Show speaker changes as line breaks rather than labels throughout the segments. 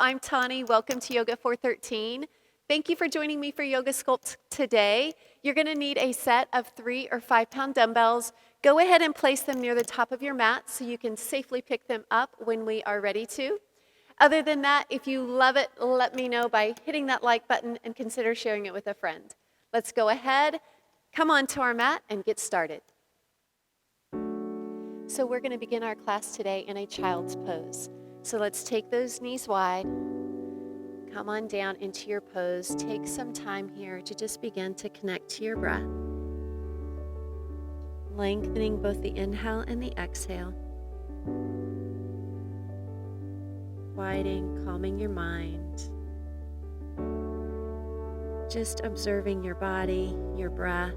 I'm Tani. Welcome to Yoga 413. Thank you for joining me for Yoga Sculpt today. You're going to need a set of 3 or 5 pound dumbbells. Go ahead and place them near the top of your mat so you can safely pick them up when we are ready to. Other than that, if you love it, let me know by hitting that like button and consider sharing it with a friend. Let's go ahead, come onto our mat and get started. So we're going to begin our class today in a child's pose. So let's take those knees wide, come on down into your pose. Take some time here to just begin to connect to your breath. Lengthening both the inhale and the exhale. Quieting, calming your mind. Just observing your body, your breath,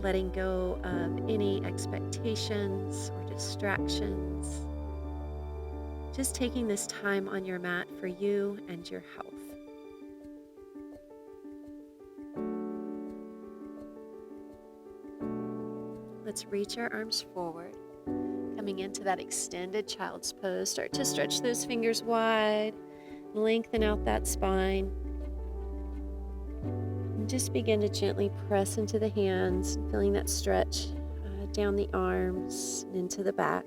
letting go of any expectations or distractions. Just taking this time on your mat for you and your health. Let's reach our arms forward, coming into that extended child's pose. Start to stretch those fingers wide, lengthen out that spine. And just begin to gently press into the hands, feeling that stretch down the arms and into the back.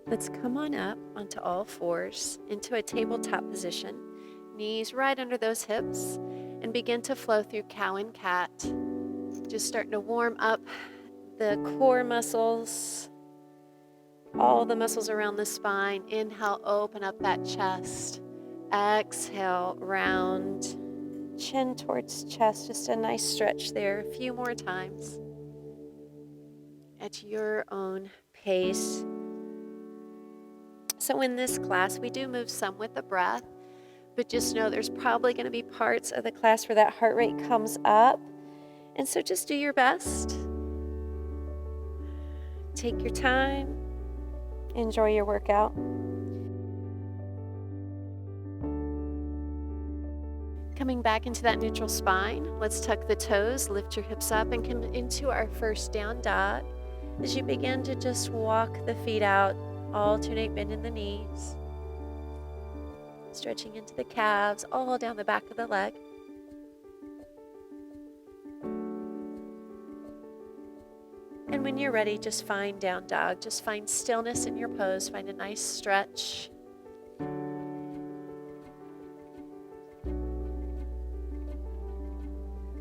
Let's come on up onto all fours into a tabletop position, knees right under those hips, and begin to flow through cow and cat. Just starting to warm up the core muscles, all the muscles around the spine. Inhale, open up that chest. Exhale, round, chin towards chest, just a nice stretch there. A few more times at your own pace. So in this class, we do move some with the breath, but just know there's probably going to be parts of the class where that heart rate comes up. And so just do your best. Take your time. Enjoy your workout. Coming back into that neutral spine, let's tuck the toes, lift your hips up, and come into our first down dog. As you begin to just walk the feet out, alternate bending the knees, stretching into the calves, all down the back of the leg. And when you're ready, just find down dog. Just find stillness in your pose. Find a nice stretch.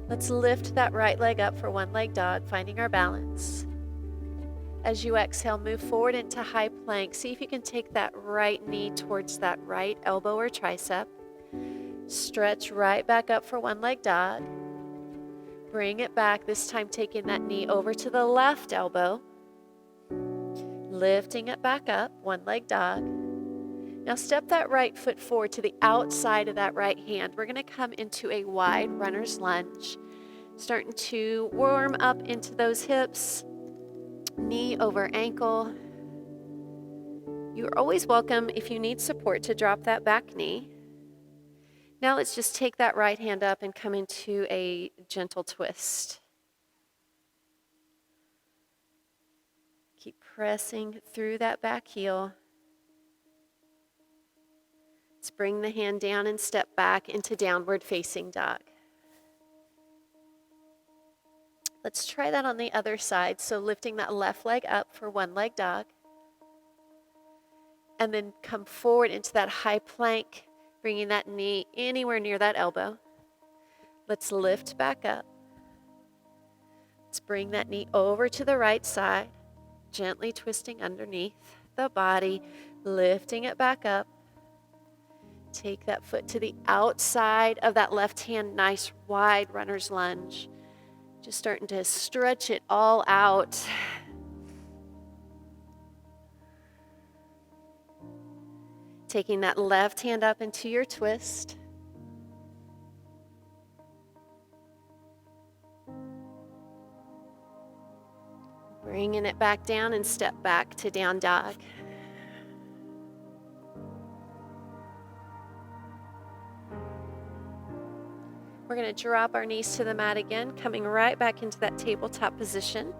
Let's lift that right leg up for one leg dog, finding our balance. As you exhale, move forward into high plank. See if you can take that right knee towards that right elbow or tricep. Stretch right back up for one leg dog. Bring it back, this time taking that knee over to the left elbow. Lifting it back up, one leg dog. Now step that right foot forward to the outside of that right hand. We're going to come into a wide runner's lunge. Starting to warm up into those hips. Knee over ankle. You're always welcome if you need support to drop that back knee. Now let's just take that right hand up and come into a gentle twist. Keep pressing through that back heel. Let's bring the hand down and step back into downward facing dog. Let's try that on the other side. So lifting that left leg up for one leg dog. And then come forward into that high plank, bringing that knee anywhere near that elbow. Let's lift back up. Let's bring that knee over to the right side, gently twisting underneath the body, lifting it back up. Take that foot to the outside of that left hand, nice wide runner's lunge. Just starting to stretch it all out. Taking that left hand up into your twist. Bringing it back down and step back to down dog. We're going to drop our knees to the mat again, coming right back into that tabletop position.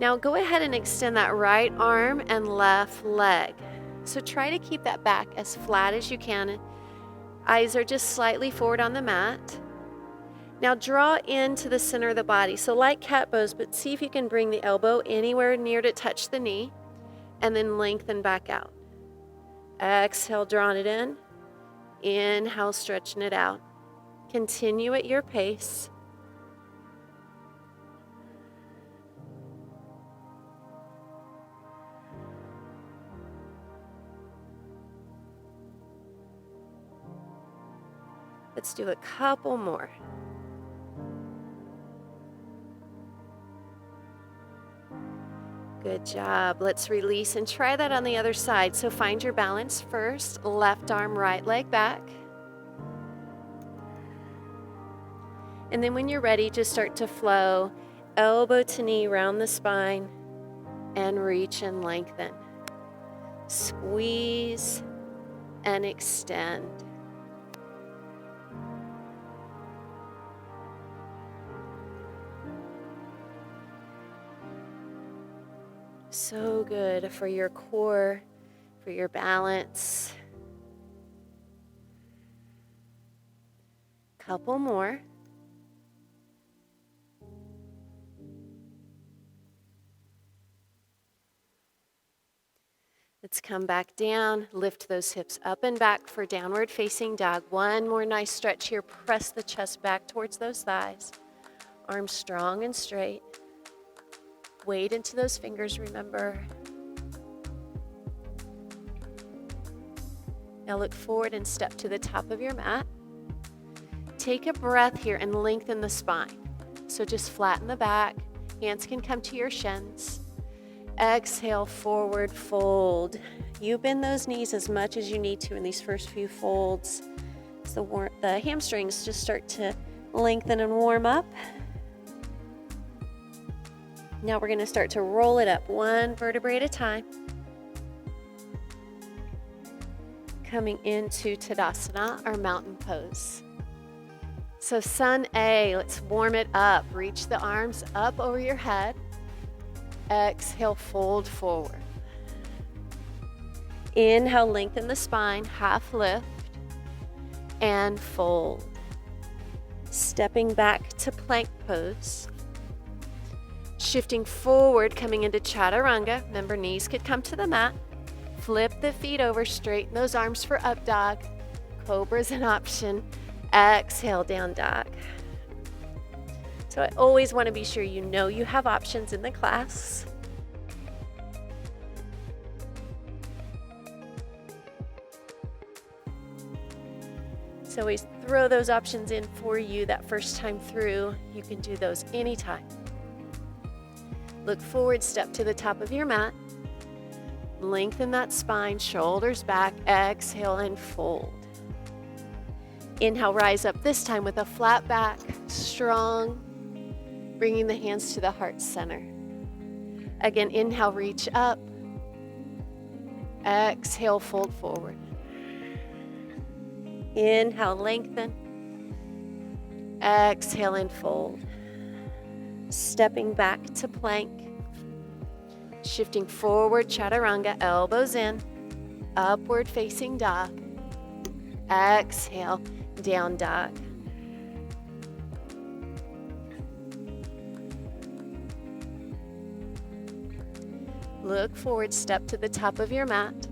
Now go ahead and extend that right arm and left leg. So try to keep that back as flat as you can. Eyes are just slightly forward on the mat. Now draw into the center of the body. So like cat pose, but see if you can bring the elbow anywhere near to touch the knee, and then lengthen back out. Exhale, drawing it in. Inhale, stretching it out. Continue at your pace. Let's do a couple more. Good job. Let's release and try that on the other side. So find your balance first. Left arm, right leg back. And then when you're ready, just start to flow. Elbow to knee, round the spine, and reach and lengthen. Squeeze and extend. So good for your core, for your balance. Couple more. Let's come back down, lift those hips up and back for downward facing dog. One more nice stretch here. Press the chest back towards those thighs. Arms strong and straight. Weight into those fingers, remember. Now look forward and step to the top of your mat. Take a breath here and lengthen the spine. So just flatten the back. Hands can come to your shins. Exhale, forward fold. You bend those knees as much as you need to in these first few folds. So the hamstrings just start to lengthen and warm up. Now we're going to start to roll it up one vertebrae at a time. Coming into Tadasana, our mountain pose. So Sun A, let's warm it up. Reach the arms up over your head. Exhale, fold forward. Inhale, lengthen the spine, half lift, and fold. Stepping back to plank pose. Shifting forward, coming into Chaturanga. Remember, knees could come to the mat. Flip the feet over, straighten those arms for up dog. Cobra's an option. Exhale, down dog. So I always want to be sure you know you have options in the class. So always throw those options in for you that first time through. You can do those anytime. Look forward, step to the top of your mat. Lengthen that spine, shoulders back. Exhale and fold. Inhale, rise up this time with a flat back, strong, bringing the hands to the heart center. Again, inhale, reach up. Exhale, fold forward. Inhale, lengthen. Exhale and fold. Stepping back to plank. Shifting forward, Chaturanga, elbows in. Upward facing dog. Exhale, down dog. Look forward, step to the top of your mat.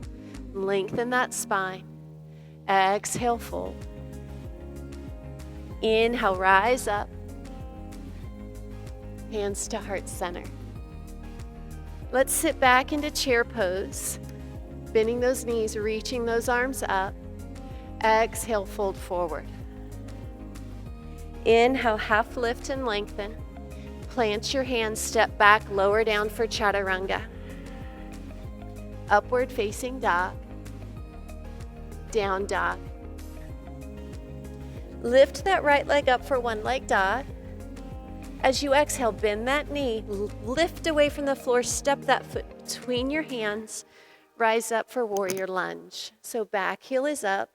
Lengthen that spine. Exhale, fold. Inhale, rise up. Hands to heart center. Let's sit back into chair pose. Bending those knees, reaching those arms up. Exhale, fold forward. Inhale, half lift and lengthen. Plant your hands, step back, lower down for Chaturanga. Upward facing dog. Down dog. Lift that right leg up for one leg dog. As you exhale, bend that knee, lift away from the floor, step that foot between your hands, rise up for warrior lunge. So back heel is up.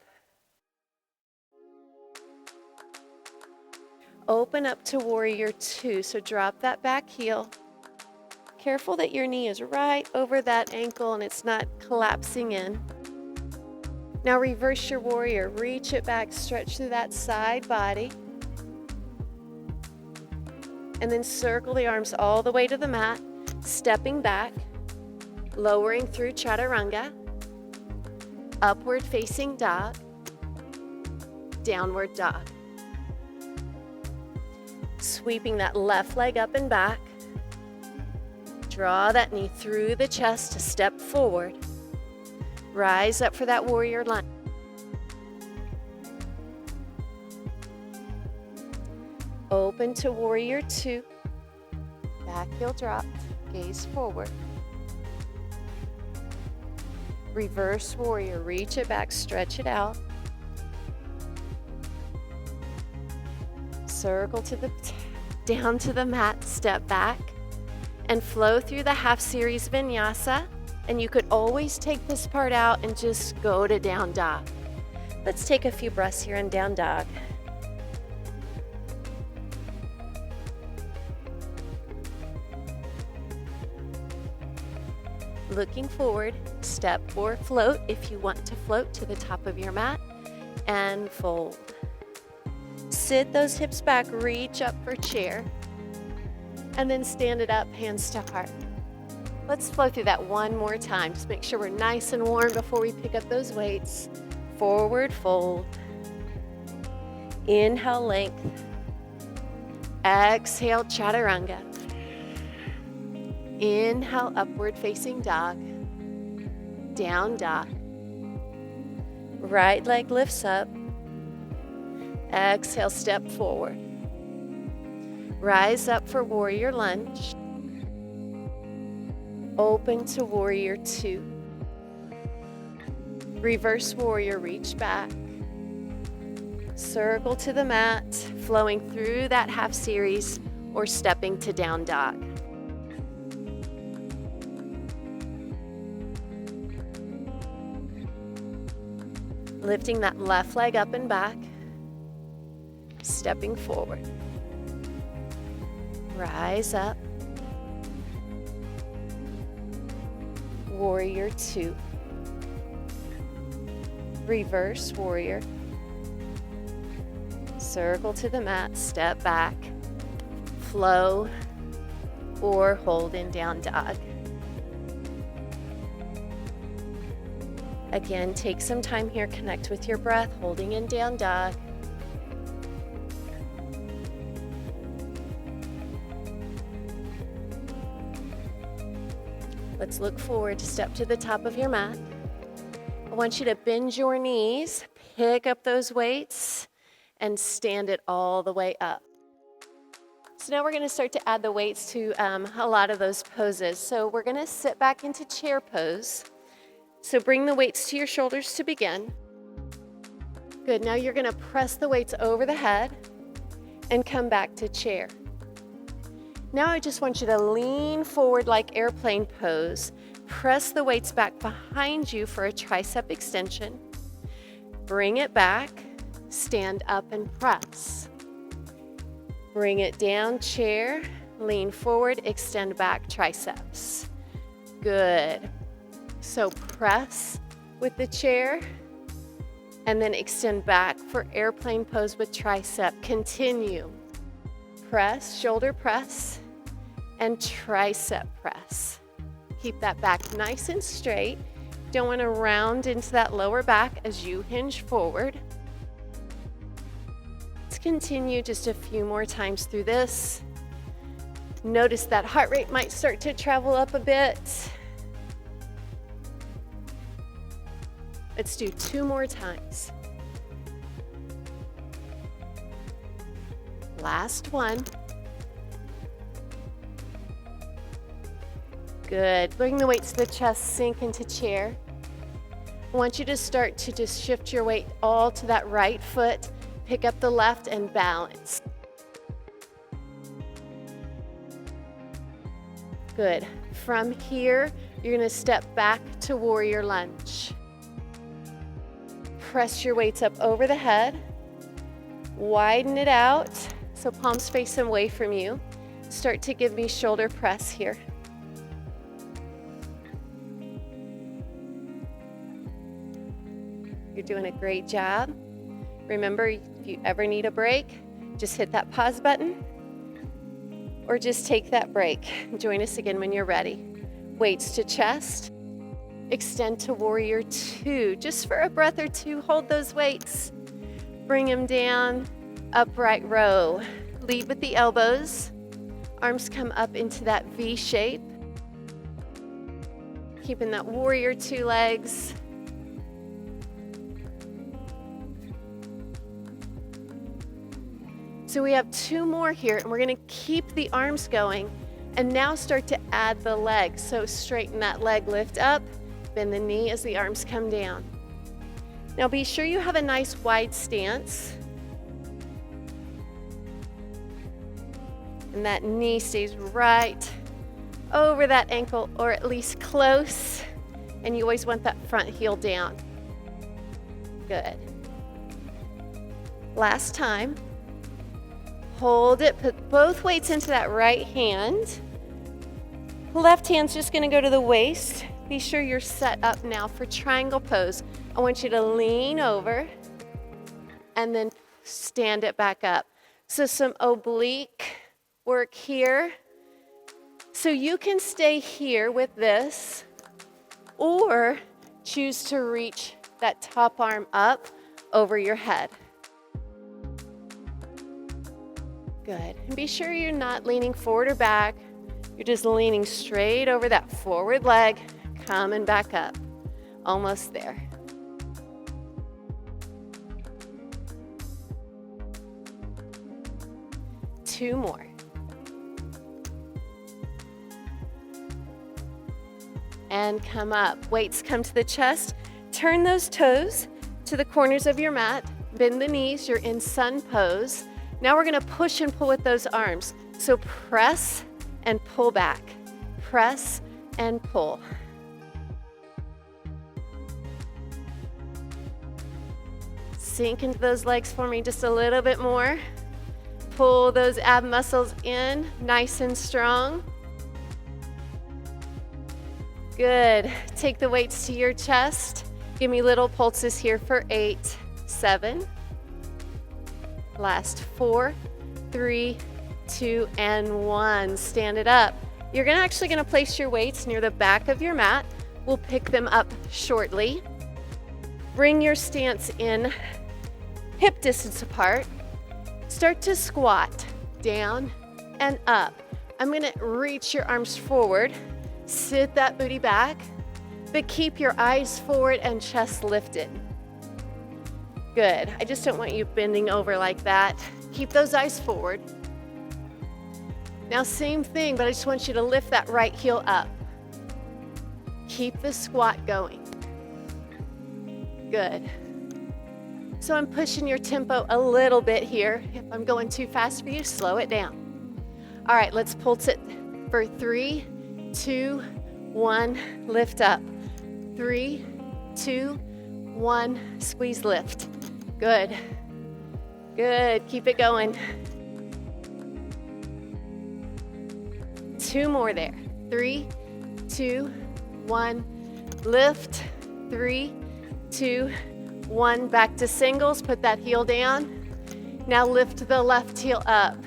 Open up to warrior two. So drop that back heel. Careful that your knee is right over that ankle and it's not collapsing in. Now reverse your warrior. Reach it back, stretch through that side body. And then circle the arms all the way to the mat, stepping back, lowering through chaturanga, upward facing dog, downward dog. Sweeping that left leg up and back. Draw that knee through the chest to step forward. Rise up for that warrior lunge. Open to warrior two. Back heel drop, gaze forward. Reverse warrior, reach it back, stretch it out. Circle to the down to the mat, step back, and flow through the half series vinyasa. And you could always take this part out and just go to down dog. Let's take a few breaths here in down dog. Looking forward, step or float if you want to float to the top of your mat, and fold. Sit those hips back, reach up for chair, and then stand it up, hands to heart. Let's flow through that one more time. Just make sure we're nice and warm before we pick up those weights. Forward fold. Inhale, length. Exhale, chaturanga. Inhale, upward facing dog. Down dog. Right leg lifts up. Exhale, step forward. Rise up for warrior lunge. Open to warrior two. Reverse warrior, reach back. Circle to the mat, flowing through that half series or stepping to down dog. Lifting that left leg up and back, stepping forward. Rise up. Warrior two. Reverse warrior. Circle to the mat, step back, flow, or hold in down dog. Again, take some time here, connect with your breath, holding in down dog. Let's look forward to step to the top of your mat. I want you to bend your knees, pick up those weights, and stand it all the way up. So now we're going to start to add the weights to a lot of those poses. So we're going to sit back into chair pose. So bring the weights to your shoulders to begin. Good, now you're going to press the weights over the head and come back to chair. Now I just want you to lean forward like airplane pose. Press the weights back behind you for a tricep extension. Bring it back, stand up and press. Bring it down, chair, lean forward, extend back, triceps. Good. So press with the chair and then extend back for airplane pose with tricep. Continue. Press, shoulder press, and tricep press. Keep that back nice and straight. Don't want to round into that lower back as you hinge forward. Let's continue just a few more times through this. Notice that heart rate might start to travel up a bit. Let's do 2 more times. Last one. Good. Bring the weight to the chest, sink into chair. I want you to start to just shift your weight all to that right foot. Pick up the left and balance. Good. From here, you're going to step back to warrior lunge. Press your weights up over the head. Widen it out so palms face away from you. Start to give me shoulder press here. You're doing a great job. Remember, if you ever need a break, just hit that pause button or just take that break. Join us again when you're ready. Weights to chest. Extend to warrior two. Just for a breath or two, hold those weights. Bring them down, upright row. Lead with the elbows. Arms come up into that V shape. Keeping that warrior two legs. So we have two more here, and we're gonna keep the arms going and now start to add the legs. So straighten that leg, lift up, bend the knee as the arms come down. Now be sure you have a nice wide stance. And that knee stays right over that ankle, or at least close. And you always want that front heel down. Good. Last time. Hold it, put both weights into that right hand. Left hand's just gonna go to the waist. Be sure you're set up now for triangle pose. I want you to lean over and then stand it back up. So some oblique work here. So you can stay here with this or choose to reach that top arm up over your head. Good. And be sure you're not leaning forward or back. You're just leaning straight over that forward leg, coming back up. Almost there. Two more. And come up. Weights come to the chest. Turn those toes to the corners of your mat. Bend the knees. You're in sun pose. Now we're gonna push and pull with those arms. So press and pull back. Press and pull. Sink into those legs for me just a little bit more. Pull those ab muscles in, nice and strong. Good. Take the weights to your chest. Give me little pulses here for 8, 7. Last 4, 3, 2, and 1. Stand it up. You're actually gonna place your weights near the back of your mat. We'll pick them up shortly. Bring your stance in, hip distance apart. Start to squat, down and up. I'm gonna reach your arms forward, sit that booty back, but keep your eyes forward and chest lifted. Good. I just don't want you bending over like that. Keep those eyes forward. Now same thing, but I just want you to lift that right heel up. Keep the squat going. Good. So I'm pushing your tempo a little bit here. If I'm going too fast for you, slow it down. All right, let's pulse it for 3, 2, 1, lift up. 3, 2, 1, squeeze, lift. Good. Good. Keep it going. 2 more there. 3, 2, 1, lift. 3, 2, 1, back to singles. Put that heel down. Now lift the left heel up.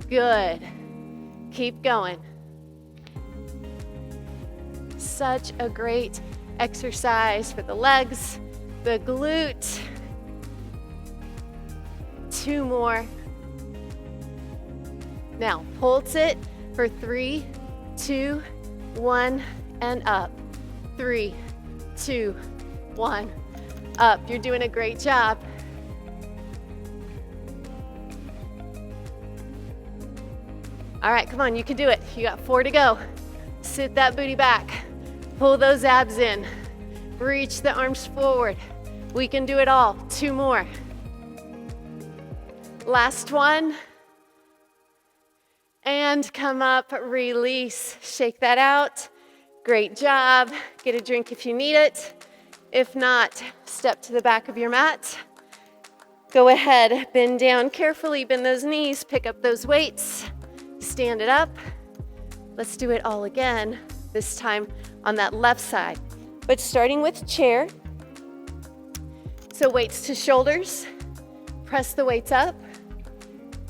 Good. Keep going. Such a great exercise for the legs, the glute. 2 more. Now pulse it for 3, 2, 1, and up. 3, 2, 1, up. You're doing a great job. All right, come on, you can do it. You got 4 to go. Sit that booty back. Pull those abs in. Reach the arms forward. We can do it all. 2 more. Last one. And come up, release. Shake that out. Great job. Get a drink if you need it. If not, step to the back of your mat. Go ahead, bend down carefully, bend those knees, pick up those weights, stand it up. Let's do it all again, this time on that left side. But starting with chair, So weights to shoulders, press the weights up,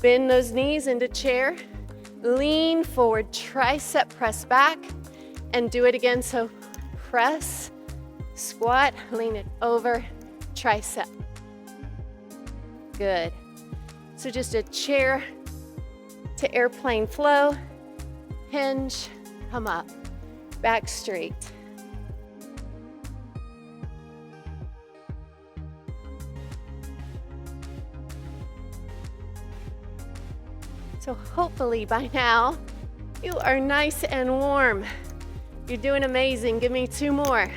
bend those knees into chair, lean forward, tricep press back, and do it again. So press, squat, lean it over, tricep. Good. So just a chair to airplane flow, hinge, come up, back straight. So hopefully by now, you are nice and warm. You're doing amazing. Give me 2 more.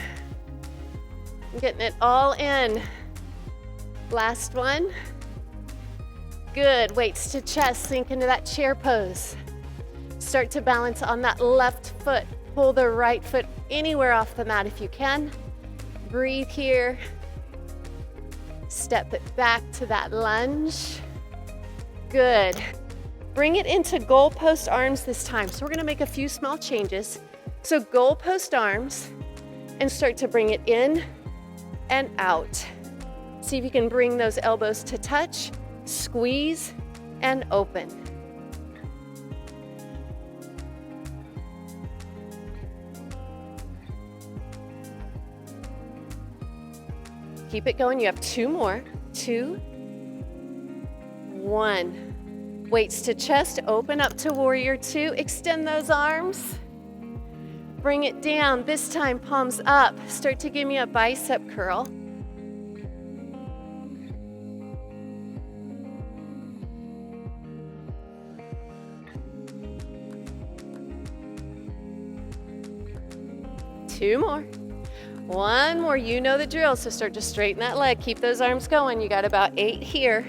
I'm getting it all in. Last one. Good. Weights to chest. Sink into that chair pose. Start to balance on that left foot. Pull the right foot anywhere off the mat if you can. Breathe here. Step it back to that lunge. Good. Bring it into goalpost arms this time. So we're gonna make a few small changes. So goalpost arms and start to bring it in and out. See if you can bring those elbows to touch, squeeze, and open. Keep it going. You have 2 more. 2, 1. Weights to chest, open up to warrior 2. Extend those arms. Bring it down. This time, palms up. Start to give me a bicep curl. Two more. 1 more. You know the drill, so start to straighten that leg. Keep those arms going. You got about 8 here.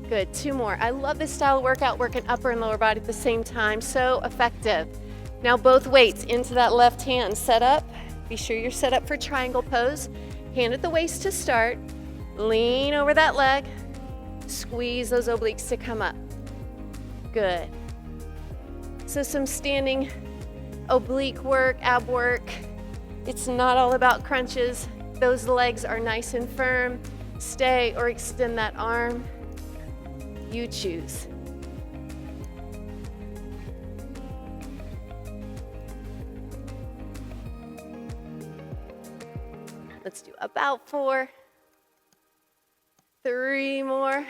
Good, 2 more. I love this style of workout, working upper and lower body at the same time. So effective. Now both weights into that left hand. Set up. Be sure you're set up for triangle pose. Hand at the waist to start. Lean over that leg. Squeeze those obliques to come up. Good. So some standing oblique work, ab work. It's not all about crunches. Those legs are nice and firm. Stay or extend that arm. You choose. Let's do about 4. 3 more.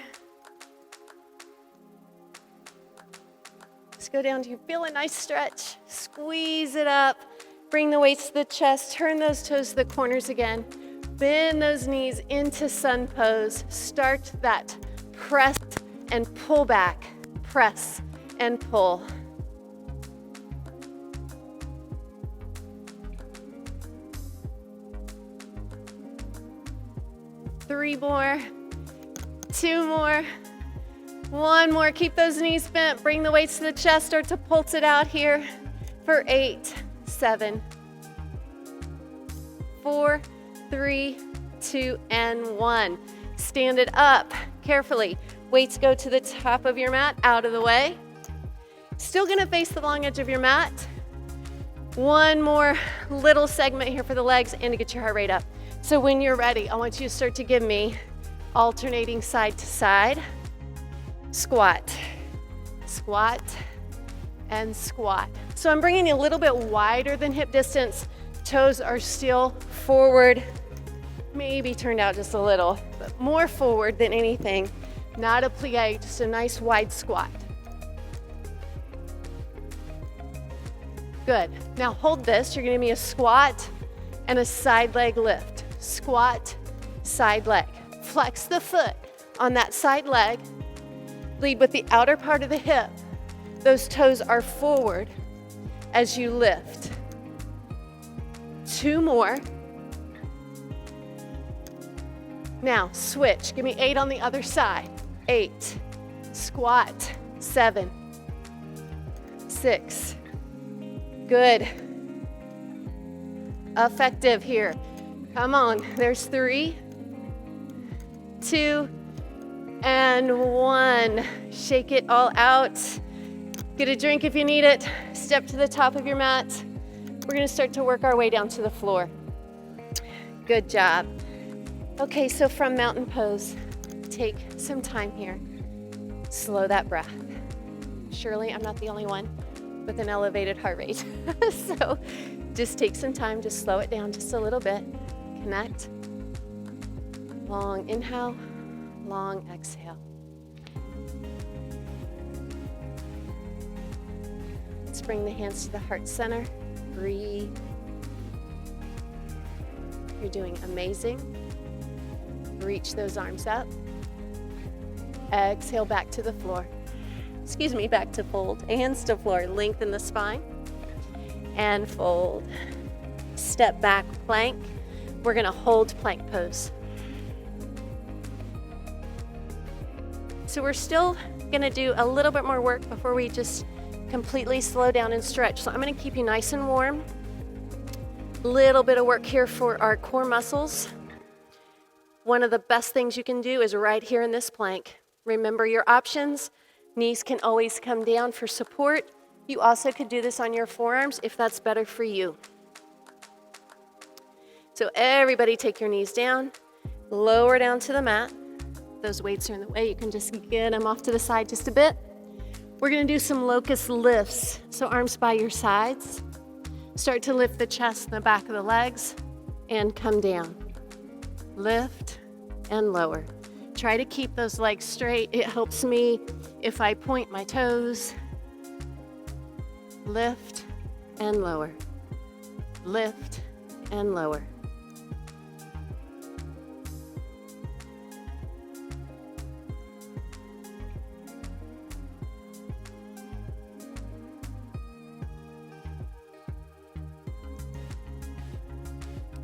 Let's go down to you. Feel a nice stretch. Squeeze it up. Bring the weights to the chest. Turn those toes to the corners again. Bend those knees into sun pose. Start that press and pull back. Press and pull. Three more. 2 more. 1 more. Keep those knees bent. Bring the weights to the chest. Start to pulse it out here for 8, 7, 4, 3, 2, and 1. Stand it up carefully. Weights go to the top of your mat, out of the way. Still gonna face the long edge of your mat. 1 more little segment here for the legs and to get your heart rate up. So when you're ready, I want you to start to give me alternating side to side. Squat, squat, and squat. So I'm bringing you a little bit wider than hip distance. Toes are still forward, maybe turned out just a little, but more forward than anything. Not a plie, just a nice wide squat. Good. Now hold this. You're gonna give me a squat and a side leg lift. Squat, side leg. Flex the foot on that side leg. Lead with the outer part of the hip. Those toes are forward as you lift. 2 more. Now switch. Give me 8 on the other side. 8. Squat. 7. 6. Good. Effective here. Come on. There's 3, 2, and 1. Shake it all out. Get a drink if you need it. Step to the top of your mat. We're gonna start to work our way down to the floor. Good job. Okay, so from mountain pose, take some time here. Slow that breath. Surely I'm not the only one with an elevated heart rate. So just take some time to slow it down just a little bit. Connect. Long inhale, long exhale. Let's bring the hands to the heart center. Breathe. You're doing amazing. Reach those arms up. Exhale back to the floor. Excuse me, back to fold. Hands to floor. Lengthen the spine. And fold. Step back, plank. We're gonna hold plank pose. So we're still gonna do a little bit more work before we just completely slow down and stretch. So I'm gonna keep you nice and warm. Little bit of work here for our core muscles. One of the best things you can do is right here in this plank. Remember your options. Knees can always come down for support. You also could do this on your forearms if that's better for you. So everybody take your knees down, lower down to the mat. Those weights are in the way. You can just get them off to the side just a bit. We're gonna do some locust lifts. So arms by your sides. Start to lift the chest and the back of the legs and come down. Lift and lower. Try to keep those legs straight. It helps me if I point my toes. Lift and lower. Lift and lower.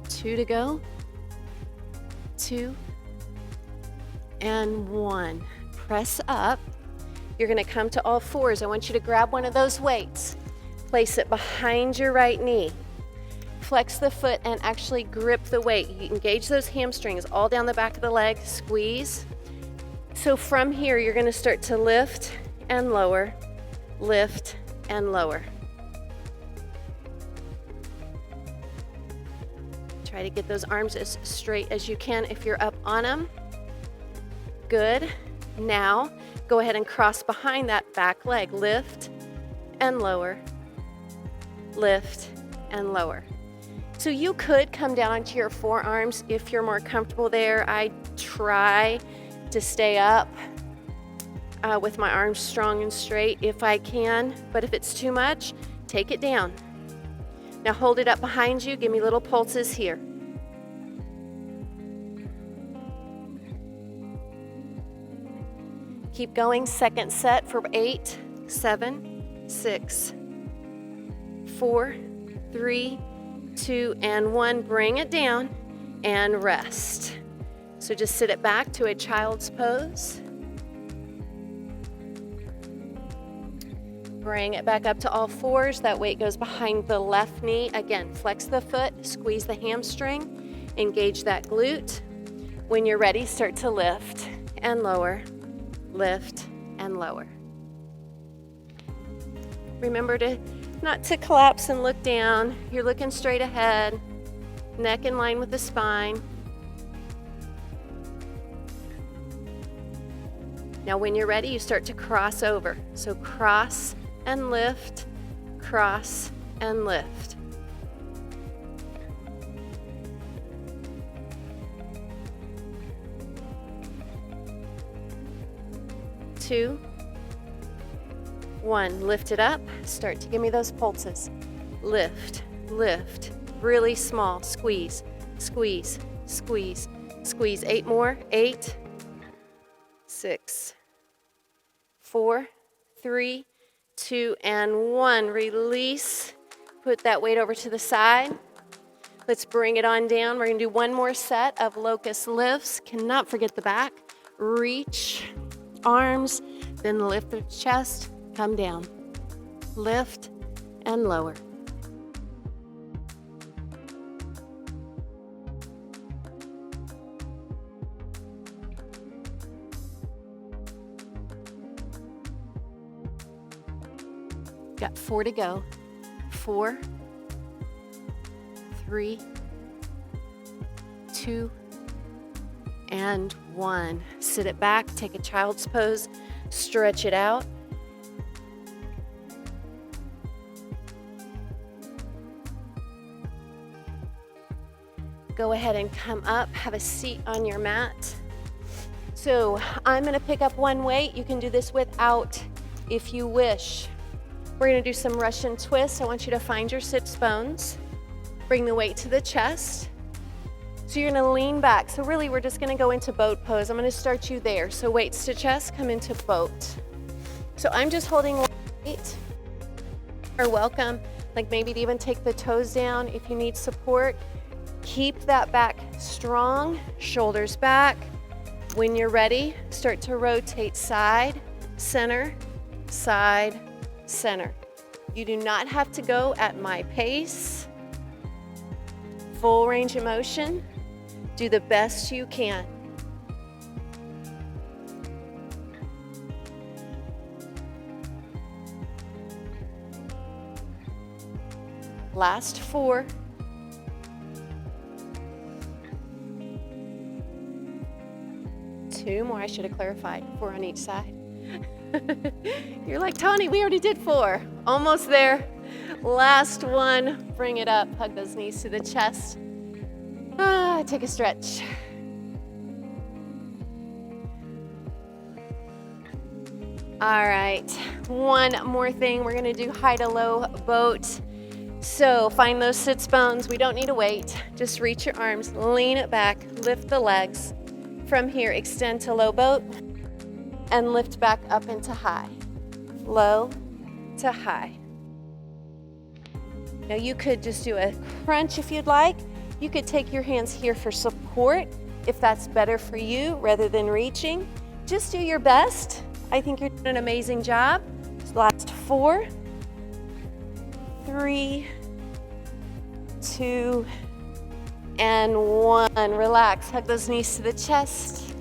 Two to go. 2 and 1. Press up. You're gonna come to all fours. I want you to grab one of those weights. Place it behind your right knee. Flex the foot and actually grip the weight. You engage those hamstrings all down the back of the leg. Squeeze. So from here, you're gonna start to lift and lower, lift and lower. Try to get those arms as straight as you can if you're up on them. Good. Now, go ahead and cross behind that back leg. Lift and lower. Lift and lower. So you could come down onto your forearms if you're more comfortable there. I try to stay up with my arms strong and straight if I can, but if it's too much, take it down. Now hold it up behind you. Give me little pulses here. Keep going. Second set for 8, 7, 6, 4, 3, 2, and 1. Bring it down and rest. So just sit it back to a child's pose. Bring it back up to all fours. That weight goes behind the left knee. Again, flex the foot, squeeze the hamstring, engage that glute. When you're ready, start to lift and lower, lift and lower. Remember not to collapse and look down. You're looking straight ahead, neck in line with the spine. Now when you're ready, you start to cross over. So cross and lift, cross and lift. Two, 1. Lift it up. Start to give me those pulses. Lift, lift. Really small. Squeeze, squeeze, squeeze, squeeze. 8 more. 8, 6, 4, 3, 2, and 1. Release. Put that weight over to the side. Let's bring it on down. We're going to do one more set of locust lifts. Cannot forget the back. Reach, arms, then lift the chest, come down. Lift and lower. Got 4 to go. 4, 3, 2, and 1. Sit it back, take a child's pose, stretch it out. Go ahead and come up, have a seat on your mat. So I'm gonna pick up one weight. You can do this without if you wish. We're gonna do some Russian twists. I want you to find your sits bones. Bring the weight to the chest. So you're gonna lean back. So really we're just gonna go into boat pose. I'm gonna start you there. So weights to chest, come into boat. So I'm just holding weight. You're welcome. Like maybe to even take the toes down if you need support. Keep that back strong, shoulders back. When you're ready, start to rotate side, center, side, center. You do not have to go at my pace. Full range of motion. Do the best you can. Last 4. 2 more, I should have clarified, 4 on each side. You're like, Tawny, we already did 4. Almost there. Last one, bring it up, hug those knees to the chest. Take a stretch. All right, one more thing. We're gonna do high to low boat. So find those sits bones. We don't need to wait. Just reach your arms, lean it back, lift the legs. From here, extend to low boat and lift back up into high. Low to high. Now you could just do a crunch if you'd like. You could take your hands here for support if that's better for you rather than reaching. Just do your best. I think you're doing an amazing job. Last 4, 3, 2, and 1. Relax, hug those knees to the chest.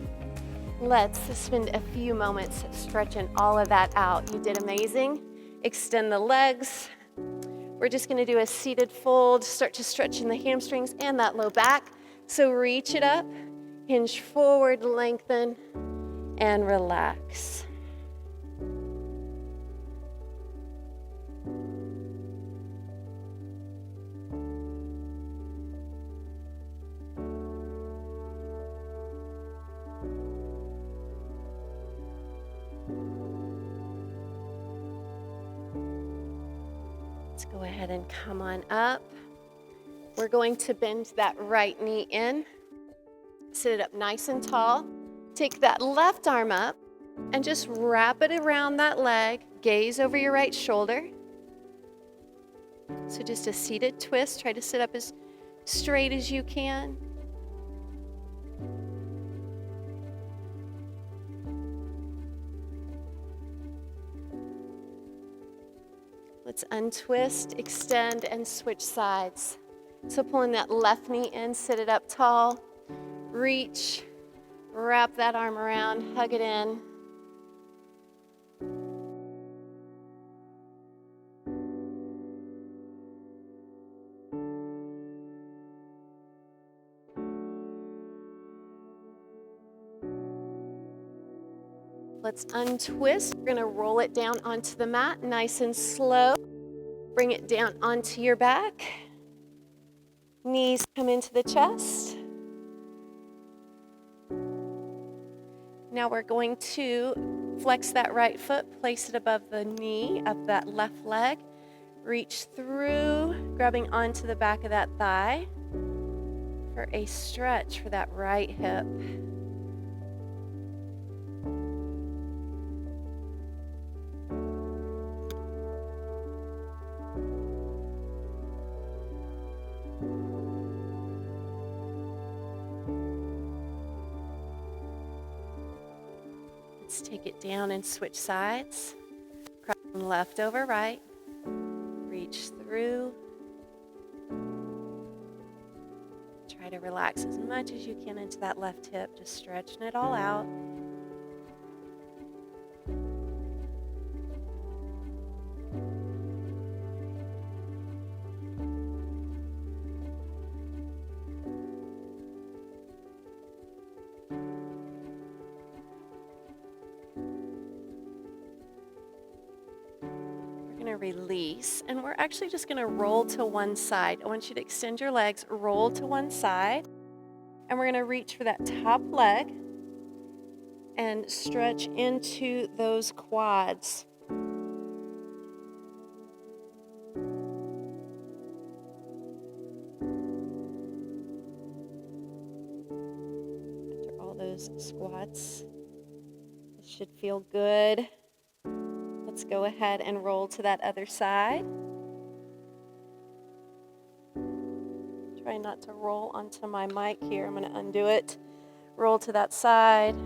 Let's spend a few moments stretching all of that out. You did amazing. Extend the legs. We're just gonna do a seated fold, start to stretch in the hamstrings and that low back. So reach it up, hinge forward, lengthen, and relax. Go ahead and come on up. We're going to bend that right knee in. Sit it up nice and tall. Take that left arm up and just wrap it around that leg. Gaze over your right shoulder. So just a seated twist. Try to sit up as straight as you can. Let's untwist, extend, and switch sides. So pulling that left knee in, sit it up tall. Reach, wrap that arm around, hug it in. Let's untwist. We're gonna roll it down onto the mat, nice and slow. Bring it down onto your back. Knees come into the chest. Now we're going to flex that right foot, place it above the knee of that left leg. Reach through, grabbing onto the back of that thigh for a stretch for that right hip. Let's take it down and switch sides. Crossing left over right. Reach through. Try to relax as much as you can into that left hip, just stretching it all out. going to release, and we're actually just going to roll to one side. I want you to extend your legs, roll to one side, and we're going to reach for that top leg and stretch into those quads. After all those squats, this should feel good. Let's go ahead and roll to that other side. Try not to roll onto my mic here. I'm going to undo it. Roll to that side.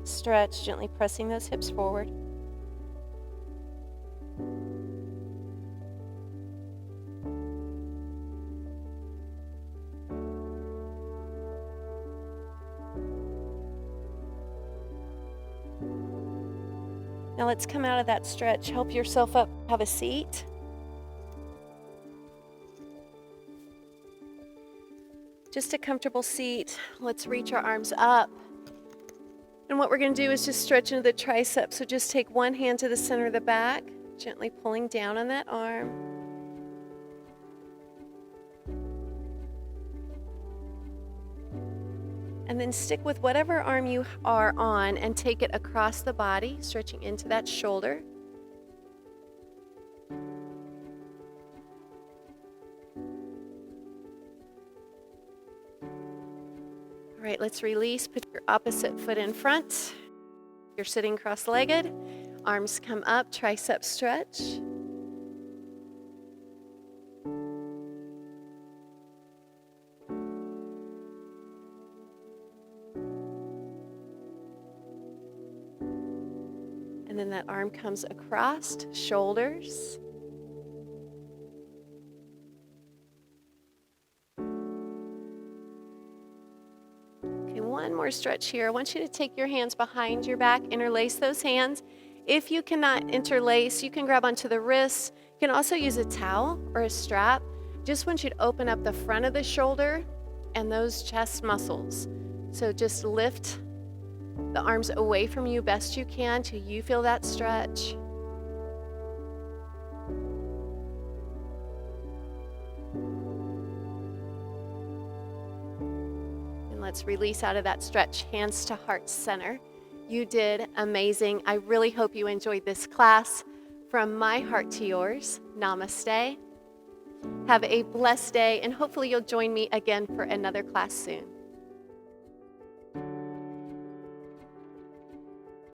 Stretch, gently pressing those hips forward. Now let's come out of that stretch. Help yourself up. Have a seat. Just a comfortable seat. Let's reach our arms up. And what we're going to do is just stretch into the triceps. So just take one hand to the center of the back, gently pulling down on that arm. And then stick with whatever arm you are on and take it across the body, stretching into that shoulder. All right, let's release. Put your opposite foot in front. You're sitting cross-legged. Arms come up, tricep stretch. And then that arm comes across, shoulders. Okay, one more stretch here. I want you to take your hands behind your back, interlace those hands. If you cannot interlace, you can grab onto the wrists. You can also use a towel or a strap. Just want you to open up the front of the shoulder and those chest muscles. So just lift the arms away from you best you can till you feel that stretch. And let's release out of that stretch, hands to heart center. You did amazing. I really hope you enjoyed this class. From my heart to yours, namaste. Have a blessed day, and hopefully you'll join me again for another class soon.